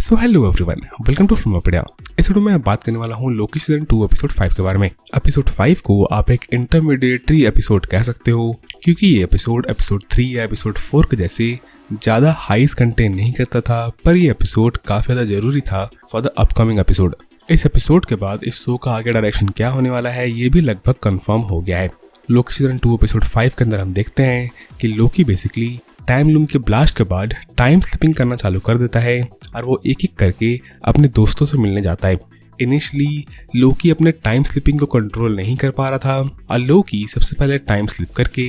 So hello everyone, welcome to Frompedia. इस video में मैं बात करने वाला हूँ लोकी सीजन 2 एपिसोड 5 के बारे में। एपिसोड 5 को आप एक इंटरमीडिएटरी एपिसोड कह सकते हो, क्योंकि ये एपिसोड 3 या एपिसोड 4 के जैसे ज़्यादा हाइस कंटेंट नहीं करता था, पर ये एपिसोड काफ़ी ज़्यादा जरूरी था फॉर द अपकमिंग एपिसोड। इस एपिसोड के बाद इस शो का आगे डायरेक्शन क्या होने वाला है ये भी लगभग कंफर्म हो गया है। लोकी सीजन 2 एपिसोड 5 के अंदर हम देखते हैं कि लोकी बेसिकली टाइम लूम के ब्लास्ट के बाद टाइम स्लिपिंग करना चालू कर देता है और वो एक एक करके अपने दोस्तों से मिलने जाता है। इनिशियली लोकी अपने टाइम स्लिपिंग को कंट्रोल नहीं कर पा रहा था और लोकी सबसे पहले टाइम स्लिप करके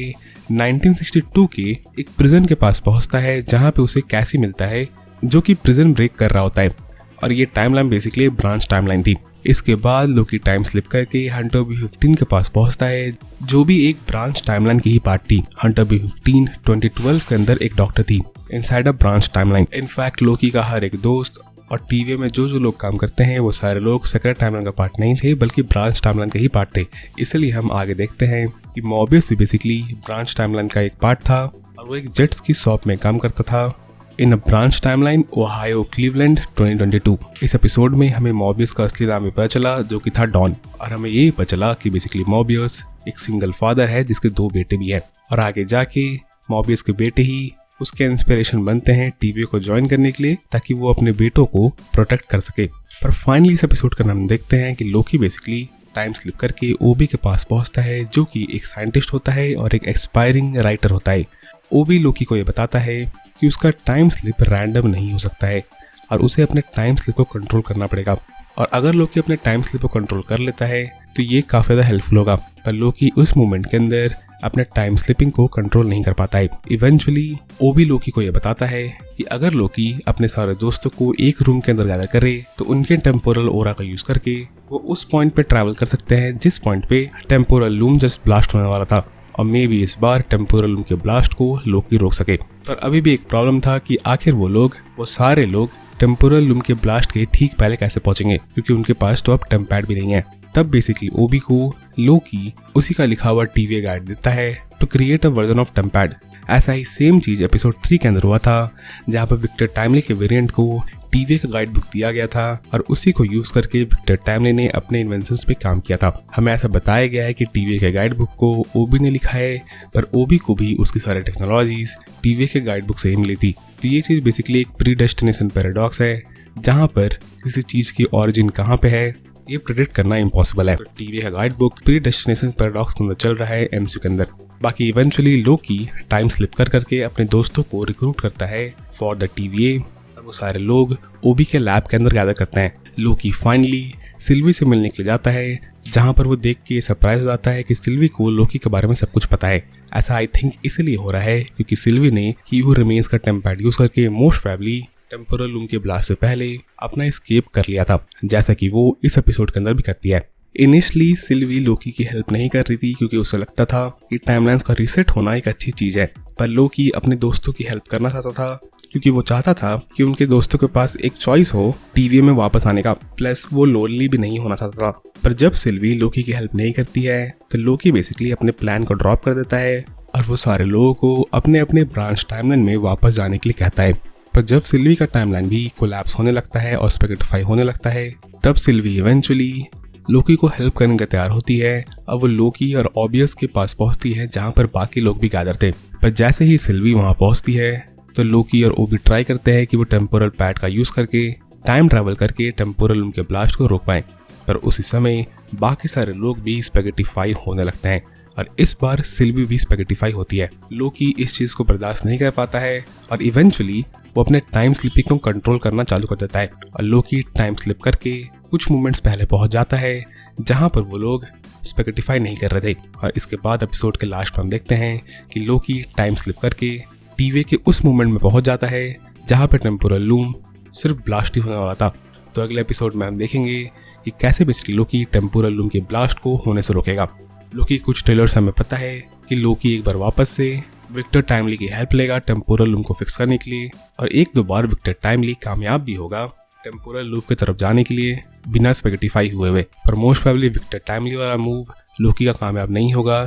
1962 के एक प्रिजन के पास पहुंचता है, जहां पे उसे कैसी मिलता है जो कि प्रिजन ब्रेक कर रहा होता है। और ये टाइमलाइन बेसिकली ब्रांच टाइमलाइन थी। इसके बाद लोकी टाइम स्लिप करके हंटर B15 के पास पहुंचता है, जो भी एक ब्रांच टाइमलाइन की ही पार्ट थी। हंटर B15 2012 के अंदर एक डॉक्टर थी inside a branch timeline. In fact Loki का हर एक दोस्त और टीवी में जो लोग काम करते हैं वो सारे लोग सेक्रेट टाइमलाइन का पार्ट नहीं थे, बल्कि ब्रांच टाइमलाइन के ही पार्ट थे। इसलिए हम आगे देखते हैं कि मॉबियस भी बेसिकली ब्रांच टाइमलाइन का एक पार्ट था और वो एक जेट्स की शॉप में काम करता था in a branch timeline Ohio Cleveland 2022। इस एपिसोड में हमें मॉबियस का असली नाम भी पता चला, जो कि था डॉन। और हमें ये पता चला कि बेसिकली मॉबियस एक सिंगल फादर है जिसके 2 बेटे भी हैं। और आगे जाके मॉबियस के बेटे ही उसके इंस्पिरेशन बनते हैं टीवी को ज्वाइन करने के लिए, ताकि वो अपने बेटों को प्रोटेक्ट कर सके। पर फाइनली इस एपिसोड का नाम देखते हैं कि लोकी बेसिकली टाइम स्लिप करके ओबी के पास पहुंचता है, जो कि एक साइंटिस्ट होता है और एक एक्सपायरिंग राइटर होता है। ओबी लोकी को ये बताता है कि उसका टाइम स्लिप रैंडम नहीं हो सकता है और उसे अपने टाइम स्लिप को कंट्रोल करना पड़ेगा। और अगर लोकी अपने टाइम स्लिप को कंट्रोल कर लेता है तो ये काफ़ी ज़्यादा हेल्पफुल होगा। पर लोकी उस मोमेंट के अंदर अपने टाइम स्लिपिंग को कंट्रोल नहीं कर पाता है। इवेंचुअली ओबी लोकी को ये बताता है कि अगर लोकी अपने सारे दोस्तों को एक रूम के अंदर गैदर करे तो उनके टेम्पोरल ओरा का यूज़ करके वो उस पॉइंट पे ट्रैवल कर सकते हैं जिस पॉइंट पे टेम्पोरल लूम जस्ट ब्लास्ट होने वाला था। और मे भी इस बार टेम्पोरल लूम के ब्लास्ट को लोकी रोक सके। पर अभी भी एक प्रॉब्लम था कि आखिर वो सारे लोग टेम्पोरल लूम के ब्लास्ट के ठीक पहले कैसे पहुंचेंगे, क्योंकि उनके पास तो अब टेम्पैड भी नहीं है। तब बेसिकली ओबी को लोकी उसी का लिखा हुआ टीवी गाइड देता है to create a version of TemPad. ऐसा ही सेम चीज एपिसोड 3 के अंदर हुआ था, जहाँ पर विक्टर टाइमली के वेरिएंट को टीवी का गाइड बुक दिया गया था और उसी को यूज करके विक्टर टाइमली ने अपने इन्वेंशंस पे काम किया था। हमें ऐसा बताया गया है कि टीवी के गाइड बुक को ओबी ने लिखा है, पर ओबी को भी उसकी सारी टेक्नोलॉजीज टीवी के गाइड बुक से ही मिली थी। तो ये चीज बेसिकली एक प्री डेस्टिनेशन पैराडॉक्स है, जहाँ पर किसी चीज की ओरिजिन कहाँ पे है ये प्रेडिक्ट करना इम्पॉसिबल है। टीवी का guide book pre destination paradox के अंदर चल रहा है एमसीयू के अंदर। बाकी इवेंचुअली लोकी टाइम स्लिप कर करके अपने दोस्तों को रिक्रूट करता है फॉर द TVA। वो सारे लोग ओबी के लैब के अंदर गैदर करते हैं। लोकी फाइनली सिल्वी से मिलने के लिए जाता है, जहां पर वो देख के सरप्राइज हो जाता है कि सिल्वी को लोकी के बारे में सब कुछ पता है। ऐसा आई थिंक इसलिए हो रहा है क्योंकि सिल्वी ने ही हू रिमेन्स का टेम्पैड यूज करके मोस्ट प्रोबेबली टेम्पोरल लूम के ब्लास्ट से पहले अपना एस्केप कर लिया था, जैसा कि वो इस एपिसोड के अंदर भी करती है। इनिशियली सिल्वी लोकी की हेल्प नहीं कर रही थी क्योंकि उसे लगता था कि टाइमलाइंस का रीसेट होना एक अच्छी चीज है, पर लोकी अपने दोस्तों की हेल्प करना चाहता था क्योंकि वो चाहता था कि उनके दोस्तों के पास एक चॉइस हो टीवी में वापस आने का, प्लस वो लोनली भी नहीं होना चाहता था। पर जब सिल्वी लोकी की हेल्प नहीं करती है तो लोकी बेसिकली अपने प्लान को ड्रॉप कर देता है और वो सारे लोगों को अपने अपने ब्रांच टाइमलाइन में वापस जाने के लिए कहता है। पर जब सिल्वी का टाइमलाइन भी कोलैप्स होने लगता है और स्पैगेटिफाई होने लगता है, तब सिल्वी इवेंचुअली लोकी को हेल्प करने का तैयार होती है और वो लोकी और ऑबियस के पास पहुंचती है, जहां पर बाकी लोग भी गैदर थे। पर जैसे ही सिल्वी वहां पहुंचती है तो लोकी और ओबी ट्राई करते हैं कि वो टेम्पोरल पैड का यूज करके टाइम ट्रैवल करके टेम्पोरल लूम के ब्लास्ट को रोक पाएं। पर उसी समय बाकी सारे लोग भी स्पैगेटिफाई होने लगते हैं और इस बार सिल्वी भी स्पैगेटिफाई होती है। लोकी इस चीज को बर्दाश्त नहीं कर पाता है और इवेंचुअली वो अपने टाइम स्लिपिंग को कंट्रोल करना चालू कर देता है और लोकी टाइम स्लिप करके कुछ मोमेंट्स पहले पहुंच जाता है जहां पर वो लोग स्पैगेटिफाई नहीं कर रहे थे। और इसके बाद एपिसोड के लास्ट में हम देखते हैं कि लोकी टाइम स्लिप करके टीवी के उस मोमेंट में पहुंच जाता है जहां पर टेम्पोरल लूम सिर्फ ब्लास्ट ही होने वाला था। तो अगले एपिसोड में हम देखेंगे कि कैसे बेसिकली लोकी टेम्पोरल लूम के ब्लास्ट को होने से रोकेगा। लोकी कुछ ट्रेलर्स हमें पता है कि लोकी एक बार वापस से विक्टर टाइमली की हेल्प लेगा टेम्पोरल लूम को फिक्स करने के लिए, और 1-2 बार विक्टर टाइमली कामयाब भी होगा टेम्पोरल लूप की तरफ जाने के लिए बिना स्पैगेटिफाई हुए। पर मोस्ट प्रोबेबली विक्टर टाइमली वाला मूव लोकी का कामयाब नहीं होगा,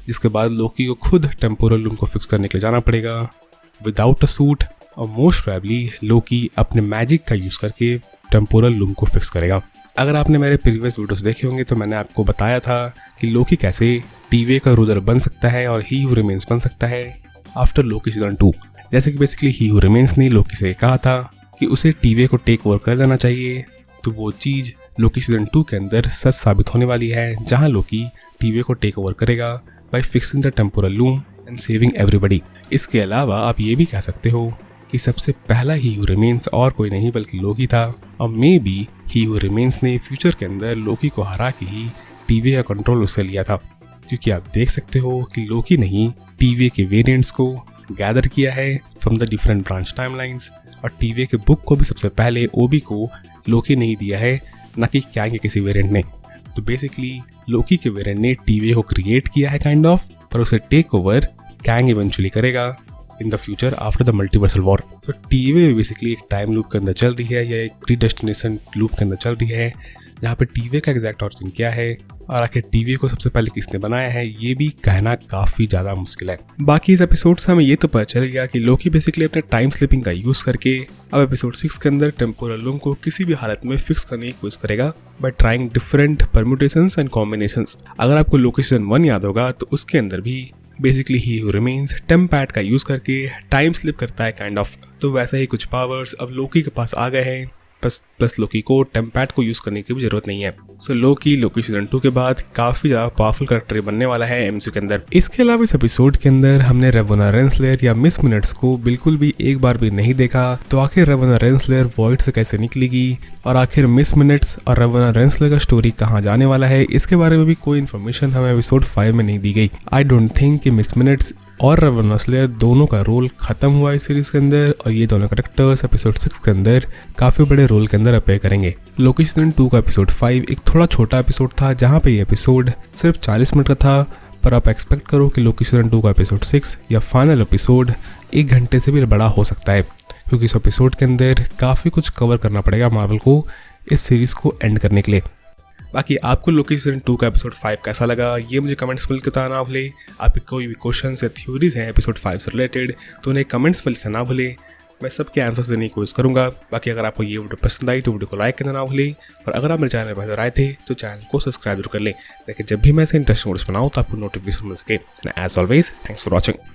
जिसके बाद लोकी को खुद टेम्पोरल लूम को फिक्स करने के लिए जाना पड़ेगा विदाउट अ सूट और मोस्ट प्रोबेबली लोकी अपने मैजिक का यूज़ करके टेम्पोरल लूम को फिक्स करेगा। अगर आपने मेरे प्रीवियस वीडियोस देखे होंगे तो मैंने आपको बताया था कि लोकी कैसे टीवी का रूलर बन सकता है और ही हू रिमेन्स बन सकता है आफ्टर लोकी सीजन 2। जैसे कि बेसिकली ही हू रिमेन्स ने लोकी से कहा था कि उसे टीवी को टेक ओवर कर देना चाहिए, तो वो चीज़ लोकी सीजन 2 के अंदर सच साबित होने वाली है, जहां लोकी टीवी को टेक ओवर करेगा bye fixing the temporal loom and saving everybody. इसके अलावा आप ये भी कह सकते हो कि सबसे पहला ही हू रिमेन्स और कोई नहीं बल्कि लोकी था, और may be he who remains ने फ्यूचर के अंदर लोकी को हरा के ही टीवी का कंट्रोल उससे लिया था, क्योंकि आप देख सकते हो कि लोकी ने ही टीवी के वेरिएंट्स को गैदर किया है from the different branch timelines, और टीवी के बुक को भी सबसे पहले ओबी को लोकी ने ही दिया है, न कि कैंग के किसी वेरिएंट ने। तो बेसिकली लोकी के वेरिएंट ने टीवी को क्रिएट किया है काइंड ऑफ, पर उसे टेक ओवर कैंग इवेंचुअली करेगा in the future after the multiversal war. तो टीवी बेसिकली एक टाइम लूप के अंदर चल रही है या एक प्री डेस्टिनेशन लूप के अंदर चल रही है, जहाँ पे टीवी का एग्जैक्ट ऑरिजिन क्या है और आखिर टीवी को सबसे पहले किसने बनाया है ये भी कहना काफ़ी ज़्यादा मुश्किल है। बाकी इस एपिसोड से हमें ये तो पता चल गया कि लोकी बेसिकली अपने टाइम स्लिपिंग का यूज़ करके अब एपिसोड 6 के अंदर टेम्पोरल लूम को किसी भी हालत में फिक्स करने की कोशिश करेगा bye trying different permutations and combinations. अगर आपको लोकी सीजन 1 याद होगा तो उसके अंदर भी बेसिकली ही हू रिमेन्स टेम्पैड का यूज़ करके टाइम स्लिप करता है काइंड ऑफ। तो वैसा ही कुछ पावर्स अब लोकी के पास आ गए हैं, प्लस लोकी को टेम्पैड को यूज़ करने की भी जरूरत नहीं है। सो लोकी सीजन 2 के बाद काफ़ी ज़्यादा पावरफुल कैरेक्टर बनने वाला है एमसीयू के अंदर। इसके अलावा इस एपिसोड के अंदर हमने रेवोना रेंसलेयर या मिस मिनट्स को बिल्कुल भी एक बार भी नहीं देखा। तो आखिर रेवोना रेंसलेयर वॉइड से कैसे निकलेगी और आखिर मिस मिनट्स और रेवोना रेंसलेयर का स्टोरी कहाँ जाने वाला है, इसके बारे में भी कोई इन्फॉर्मेशन हमें एपिसोड 5 में नहीं दी गई। आई डोंट थिंक कि मिस मिनट्स और रेवोना रेंसलेयर दोनों का रोल खत्म हुआ इस सीरीज के अंदर, और ये दोनों कैरेक्टर्स एपिसोड 6 के अंदर काफी बड़े रोल के अंदर अपीयर करेंगे। लोकी सीजन 2 का एपिसोड 5 एक थोड़ा छोटा एपिसोड था, जहाँ पे ये एपिसोड सिर्फ 40 मिनट का था, पर आप एक्सपेक्ट करो कि लोकी सीजन 2 का एपिसोड 6 या फाइनल एपिसोड 1 घंटे से भी बड़ा हो सकता है, क्योंकि इस एपिसोड के अंदर काफी कुछ कवर करना पड़ेगा मार्वल को इस सीरीज को एंड करने के लिए। बाकी आपको लोकी सीजन 2 का एपिसोड 5 कैसा लगा ये मुझे कमेंट्स में बताना ना भूले। आपके कोई भी क्वेश्चन या थ्योरीज हैं एपिसोड 5 से रिलेटेड तो उन्हें कमेंट्स में लिखना ना भूले, मैं सबके आंसर्स देने की कोशिश करूंगा। बाकी अगर आपको ये वीडियो पसंद आई तो वीडियो को लाइक करना ना भूले, और अगर आप मेरे चैनल पर पहले आए थे तो चैनल को सब्सक्राइब जरूर कर लें, ताकि जब भी मैं ऐसे इंटरेस्टिंग वीडियोस बनाऊँ तो आपको नोटिफिकेशन मिल सके। As always thanks for watching.